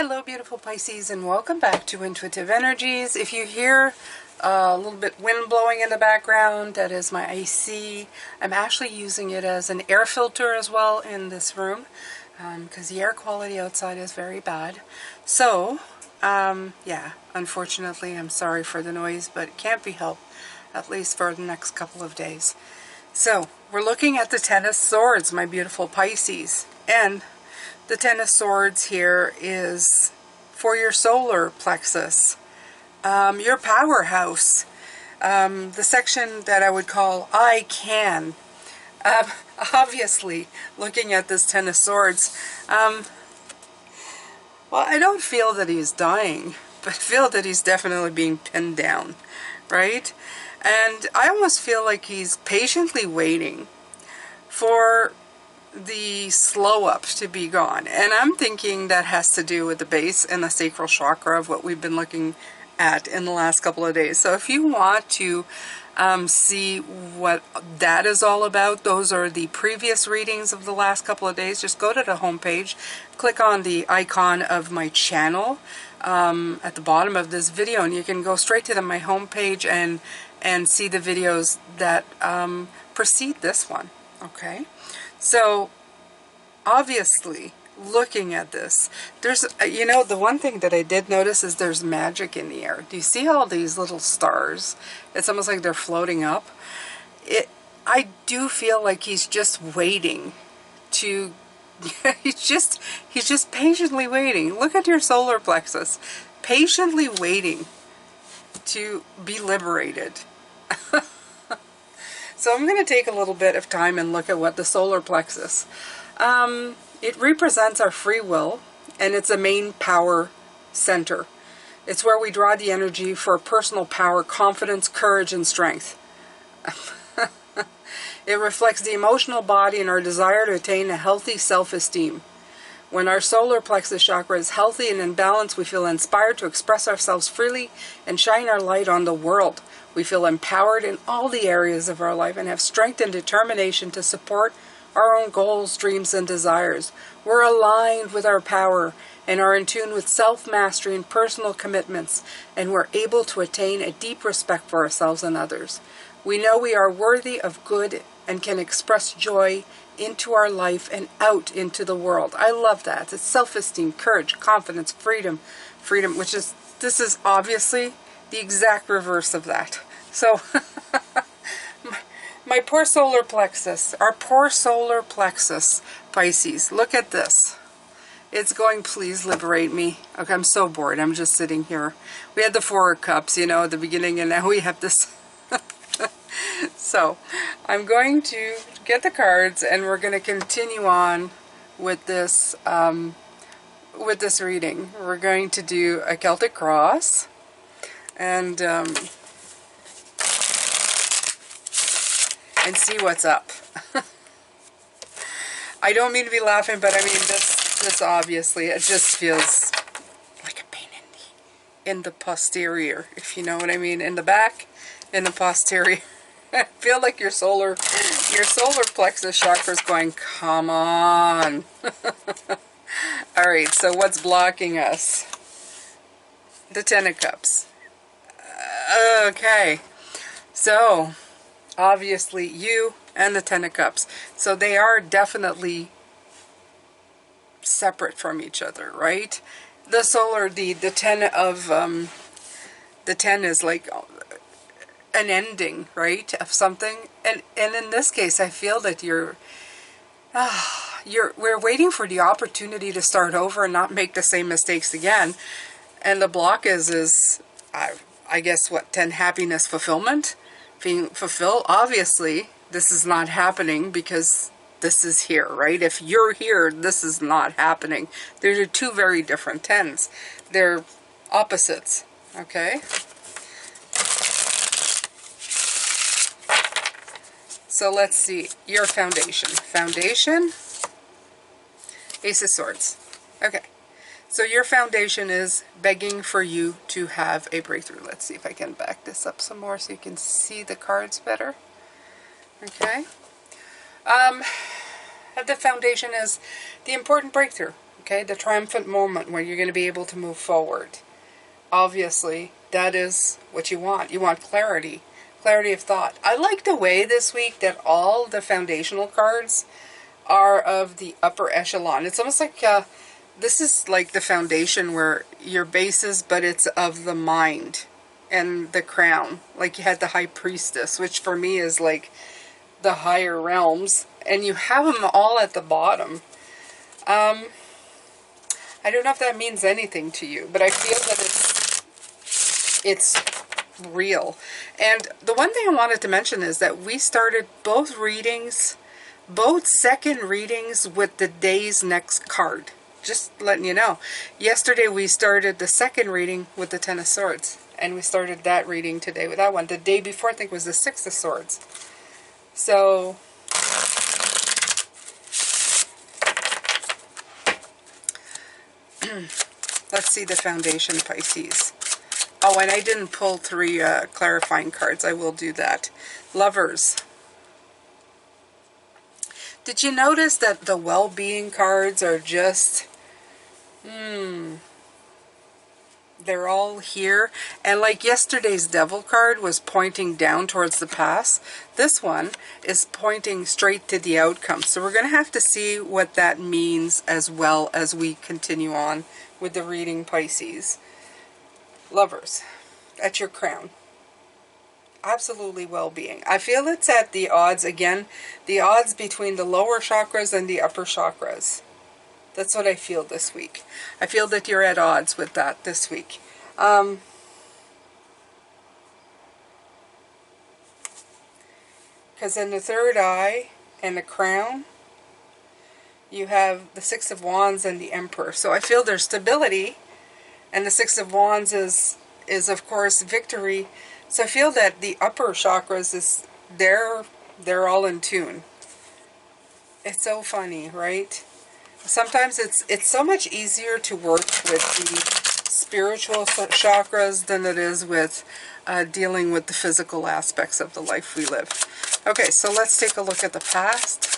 Hello beautiful Pisces, and welcome back to Intuitive Energies. If you hear a little bit wind blowing in the background, that is my AC. I'm actually using it as an air filter as well in this room because the air quality outside is very bad. So yeah, unfortunately I'm sorry for the noise, but it can't be helped, at least for the next couple of days. So we're looking at the Ten of Swords, my beautiful Pisces, and the Ten of Swords here is for your solar plexus, your powerhouse, the section that I would call I can. Obviously, looking at this Ten of Swords, well, I don't feel that he's dying, but I feel that he's definitely being pinned down, right? And I almost feel like he's patiently waiting for the slow up to be gone, and I'm thinking that has to do with the base and the sacral chakra of what we've been looking at in the last couple of days. So if you want to see what that is all about, those are the previous readings of the last couple of days. Just go to the home page, click on the icon of my channel at the bottom of this video, and you can go straight to my home page and see the videos that precede this one. Okay, so obviously looking at this, there's, you know, the one thing that I did notice is there's magic in the air. Do you see all these little stars? It's almost like they're floating up. I do feel like he's just waiting to he's just patiently waiting. Look at your solar plexus, patiently waiting to be liberated. So I'm going to take a little bit of time and look at what the solar plexus, it represents our free will, and it's a main power center. It's where we draw the energy for personal power, confidence, courage, and strength. It reflects the emotional body and our desire to attain a healthy self-esteem. When our solar plexus chakra is healthy and in balance, we feel inspired to express ourselves freely and shine our light on the world. We feel empowered in all the areas of our life and have strength and determination to support our own goals, dreams, and desires. We're aligned with our power and are in tune with self-mastery and personal commitments, and we're able to attain a deep respect for ourselves and others. We know we are worthy of good and can express joy into our life and out into the world. I love that. It's self-esteem, courage, confidence, freedom, which is, this is obviously the exact reverse of that. So, my poor solar plexus, our poor solar plexus, Pisces, look at this. It's going, please liberate me. Okay, I'm so bored. I'm just sitting here. We had the Four of Cups, you know, at the beginning, and now we have this. So, I'm going to get the cards, and we're going to continue on with this reading. We're going to do a Celtic cross, and see what's up. I don't mean to be laughing, but I mean this obviously, it just feels like a pain in the posterior, if you know what I mean. In the back, in the posterior. I feel like your solar plexus chakra is going, come on. Alright, so what's blocking us? The Ten of Cups. Okay, so obviously you and the Ten of Cups, so they are definitely separate from each other, right? The solar, the Ten of the Ten is like an ending, right, of something, and in this case I feel that we're waiting for the opportunity to start over and not make the same mistakes again. And the block is I guess what, 10, happiness, fulfillment, being fulfilled. Obviously this is not happening because this is here, right? If you're here, this is not happening. These are two very different tens. They're opposites, okay? So let's see, your foundation. Foundation, Ace of Swords. Okay, so your foundation is begging for you to have a breakthrough. Let's see if I can back this up some more so you can see the cards better. Okay. The foundation is the important breakthrough. Okay, the triumphant moment where you're going to be able to move forward. Obviously, that is what you want. You want clarity. Clarity of thought. I like the way this week that all the foundational cards are of the upper echelon. It's almost like this is like the foundation where your base is, but it's of the mind and the crown. Like you had the high priestess, which for me is like the higher realms, and you have them all at the bottom. I don't know if that means anything to you, but I feel that it's real. And the one thing I wanted to mention is that we started both readings, both second readings, with the day's next card. Just letting you know. Yesterday we started the second reading with the Ten of Swords, and we started that reading today with that one. The day before, I think, was the Six of Swords. So let's see the foundation, Pisces. Oh, and I didn't pull 3 clarifying cards. I will do that. Lovers. Did you notice that the well-being cards are just, they're all here? And like yesterday's Devil card was pointing down towards the past, this one is pointing straight to the outcome. So we're going to have to see what that means as well as we continue on with the reading, Pisces. Lovers, at your crown. Absolutely well-being. I feel it's at the odds, again, the odds between the lower chakras and the upper chakras. That's what I feel this week. I feel that you're at odds with that this week. Because in the third eye and the crown, you have the Six of Wands and the Emperor. So I feel there's stability. And the Six of Wands is of course victory. So I feel that the upper chakras they're all in tune. It's so funny, right? Sometimes it's so much easier to work with the spiritual chakras than it is with dealing with the physical aspects of the life we live. Okay, so let's take a look at the past.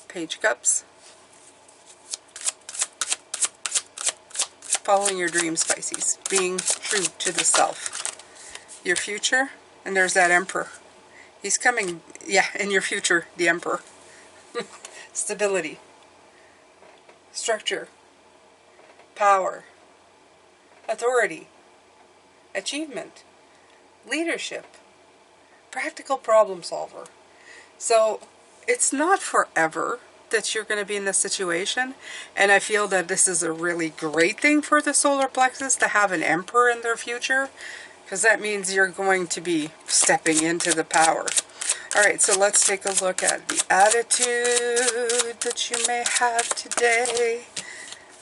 Page Cups. Following your dreams, Pisces. Being true to the self. Your future, and there's that Emperor. He's coming, yeah, in your future, the Emperor. Stability. Structure. Power. Authority. Achievement. Leadership. Practical problem solver. So, it's not forever that you're going to be in this situation, and I feel that this is a really great thing for the solar plexus to have an Emperor in their future, because that means you're going to be stepping into the power. Alright, so let's take a look at the attitude that you may have today.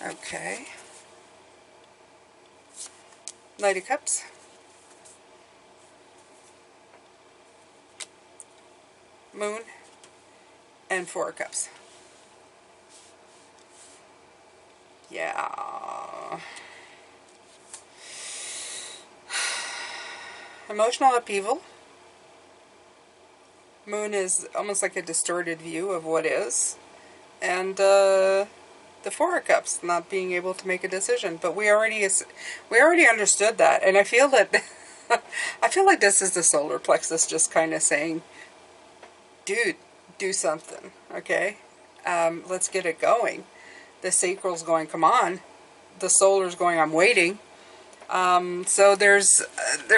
Okay. Knight of Cups. Moon. And Four of Cups. Yeah. Emotional upheaval. Moon is almost like a distorted view of what is. And the Four of Cups, not being able to make a decision. But we already understood that. And I feel that I feel like this is the solar plexus just kind of saying, dude, do something, okay? Let's get it going. The sacral's going, come on. The solar's going, I'm waiting. So there's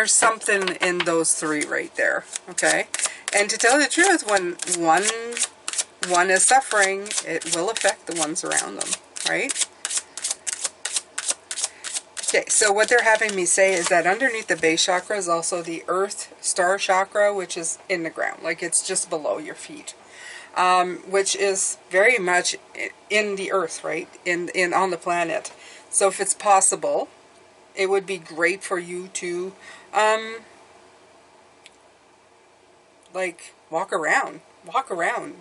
something in those 3 right there, okay? And to tell the truth, when one is suffering, it will affect the ones around them, right? Okay, so what they're having me say is that underneath the base chakra is also the earth star chakra, which is in the ground, like it's just below your feet. Which is very much in the earth, right? In on the planet. So if it's possible, it would be great for you to like walk around,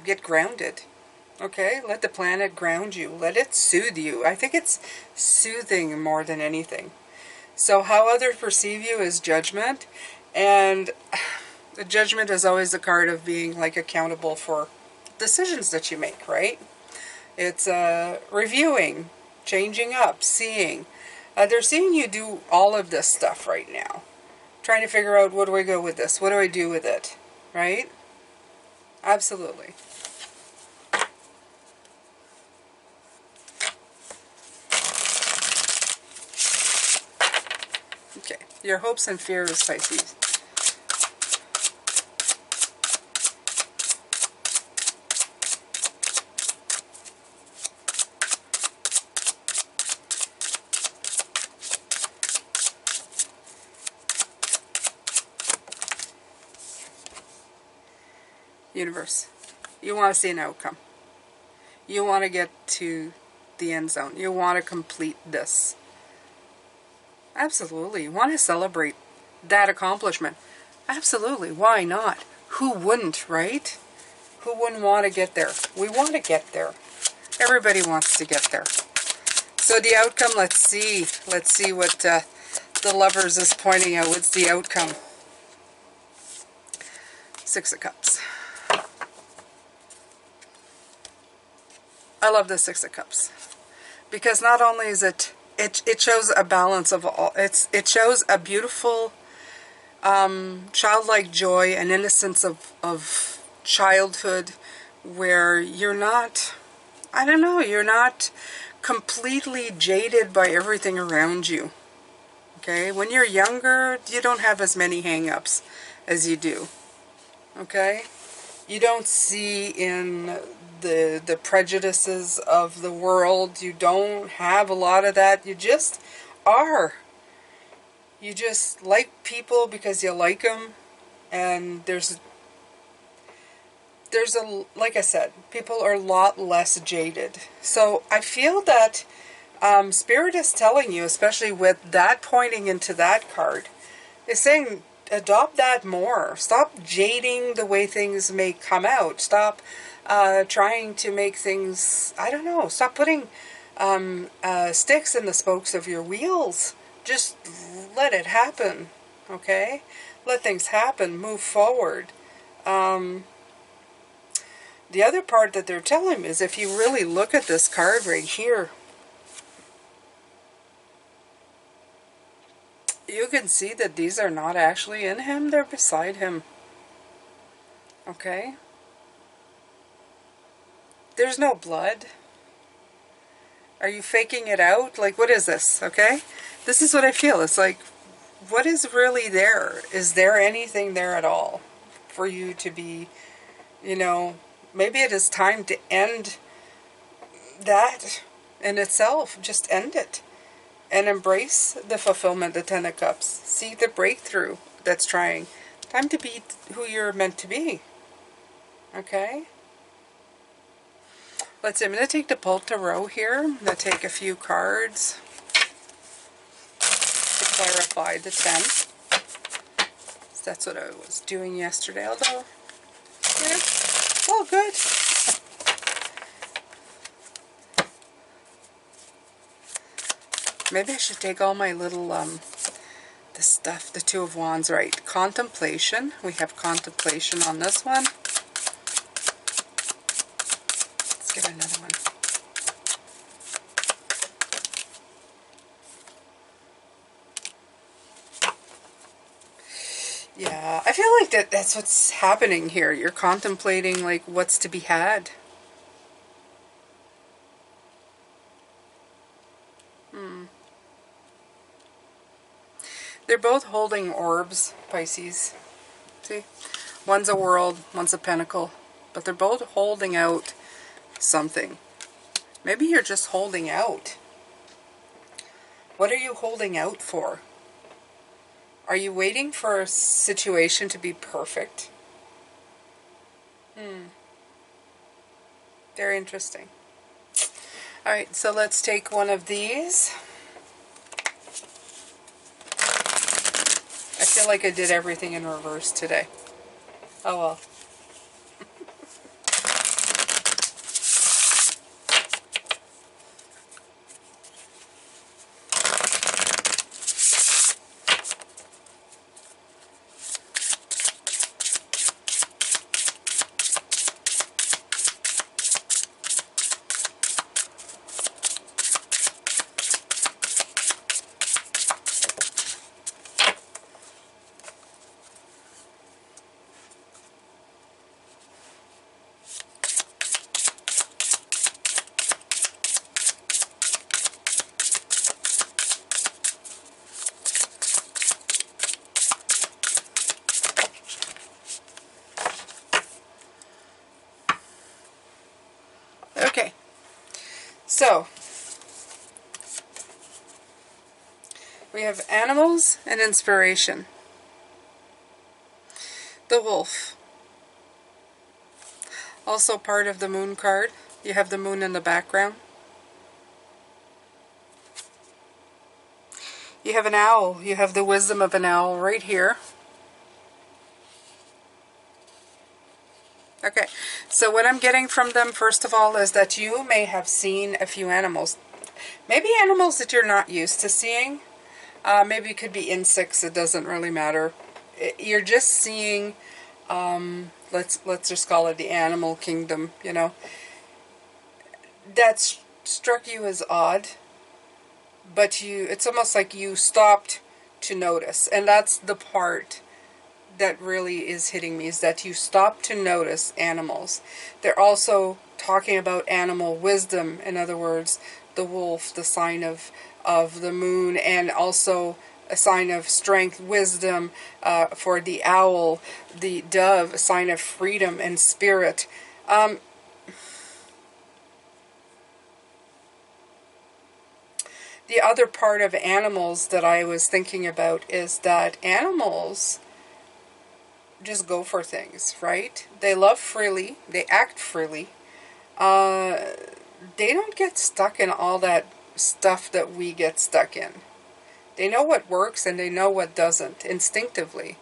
get grounded. Okay? Let the planet ground you. Let it soothe you. I think it's soothing more than anything. So how others perceive you is judgment, and the judgment is always the card of being like accountable for decisions that you make, right? It's reviewing, changing up, seeing. They're seeing you do all of this stuff right now. Trying to figure out, what do I go with this? What do I do with it? Right? Absolutely. Okay, your hopes and fears, Pisces. Universe, you want to see an outcome. You want to get to the end zone. You want to complete this. Absolutely. You want to celebrate that accomplishment. Absolutely. Why not? Who wouldn't, right? Who wouldn't want to get there? We want to get there. Everybody wants to get there. So the outcome, let's see. Let's see what the Lovers is pointing out. What's the outcome? Six of Cups. I love the Six of Cups, because not only is it shows a balance of all. It shows a beautiful childlike joy and innocence of childhood, where you're not, I don't know, you're not completely jaded by everything around you. Okay, when you're younger, you don't have as many hang-ups as you do. Okay, you don't see in the prejudices of the world. You don't have a lot of that. You just are. You just like people because you like them. And there's a, like I said, people are a lot less jaded. So I feel that Spirit is telling you, especially with that pointing into that card, is saying, adopt that more. Stop jading the way things may come out. Stop trying to make things, I don't know, stop putting sticks in the spokes of your wheels. Just let it happen, okay? Let things happen. Move forward. The other part that they're telling me is, if you really look at this card right here, you can see that these are not actually in him. They're beside him. Okay? There's no blood. Are you faking it out? Like, what is this? Okay? This is what I feel. It's like, what is really there? Is there anything there at all for you to be, you know, maybe it is time to end that in itself. Just end it. And embrace the fulfillment, the Ten of Cups. See the breakthrough that's trying. Time to be who you're meant to be. Okay? Let's see, I'm going to take the Pull Tarot here. I'm going to take a few cards to clarify the 10. So that's what I was doing yesterday, although, yeah, all good. Maybe I should take all my little, this stuff, the Two of Wands, right. Contemplation. We have contemplation on this one. Let's get another one. Yeah, I feel like that's what's happening here. You're contemplating, like, what's to be had. They're both holding orbs, Pisces. See? One's a world, one's a pentacle. But they're both holding out something. Maybe you're just holding out. What are you holding out for? Are you waiting for a situation to be perfect? Very interesting. Alright, so let's take one of these. I feel like I did everything in reverse today. Oh well. So, we have animals and inspiration. The wolf. Also part of the moon card. You have the moon in the background. You have an owl. You have the wisdom of an owl right here. Okay, so what I'm getting from them, first of all, is that you may have seen a few animals. Maybe animals that you're not used to seeing. Maybe it could be insects. It doesn't really matter. You're just seeing, let's just call it the animal kingdom, you know. That struck you as odd, but it's almost like you stopped to notice. And that's the part that really is hitting me, is that you stop to notice animals. They're also talking about animal wisdom. In other words, the wolf, the sign of the moon, and also a sign of strength, wisdom, for the owl, the dove, a sign of freedom and spirit. The other part of animals that I was thinking about is that animals just go for things, right? They love freely, they act freely. They don't get stuck in all that stuff that we get stuck in. They know what works and they know what doesn't, instinctively.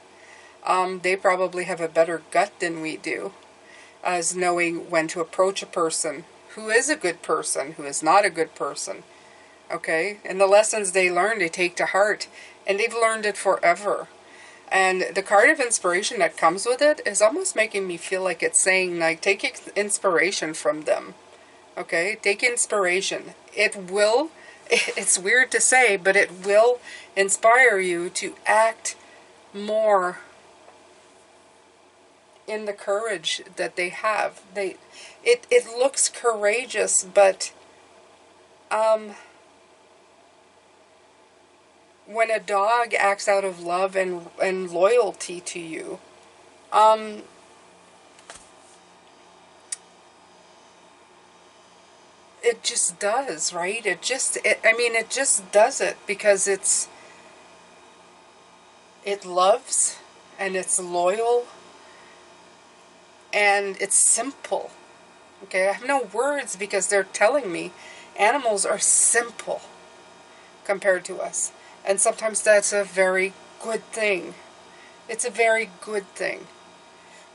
They probably have a better gut than we do, as knowing when to approach a person, who is a good person, who is not a good person. Okay? And the lessons they learn, they take to heart, and they've learned it forever. And the card of inspiration that comes with it is almost making me feel like it's saying, like, take inspiration from them. Okay? Take inspiration. It will, it's weird to say, but it will inspire you to act more in the courage that they have. It looks courageous, but when a dog acts out of love and loyalty to you, it just does, right? It just does it because it loves and it's loyal and it's simple. Okay, I have no words because they're telling me animals are simple compared to us. And sometimes that's a very good thing. It's a very good thing.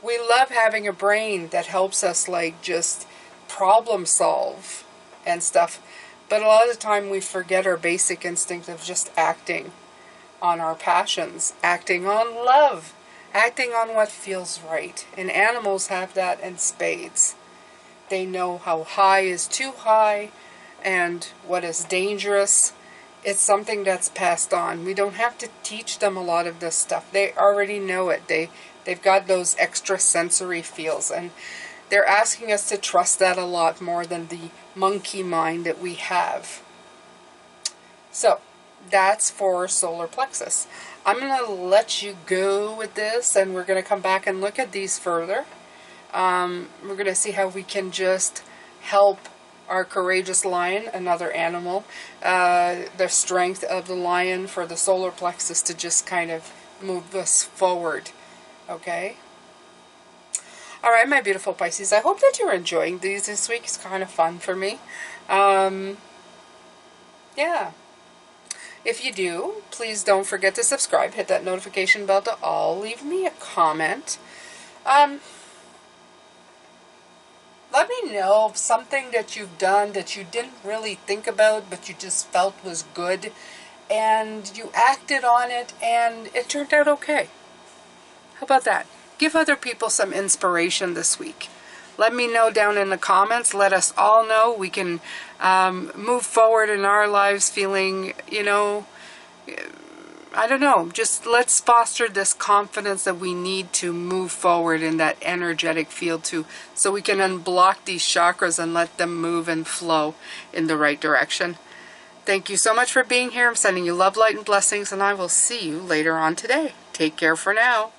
We love having a brain that helps us, like, just problem solve and stuff. But a lot of the time we forget our basic instinct of just acting on our passions, acting on love, acting on what feels right. And animals have that in spades. They know how high is too high and what is dangerous. It's something that's passed on. We don't have to teach them a lot of this stuff. They already know it. They've got those extra sensory feels, and they're asking us to trust that a lot more than the monkey mind that we have. So that's for solar plexus. I'm going to let you go with this, and we're going to come back and look at these further. We're going to see how we can just help our courageous lion, another animal, the strength of the lion for the solar plexus to just kind of move us forward. Okay? Alright, my beautiful Pisces, I hope that you're enjoying these this week. It's kind of fun for me. Yeah. If you do, please don't forget to subscribe. Hit that notification bell to all. Leave me a comment. Let me know of something that you've done that you didn't really think about, but you just felt was good, and you acted on it, and it turned out okay. How about that? Give other people some inspiration this week. Let me know down in the comments. Let us all know. We can move forward in our lives feeling, you know, I don't know, just let's foster this confidence that we need to move forward in that energetic field too, so we can unblock these chakras and let them move and flow in the right direction. Thank you so much for being here. I'm sending you love, light, and blessings, and I will see you later on today. Take care for now.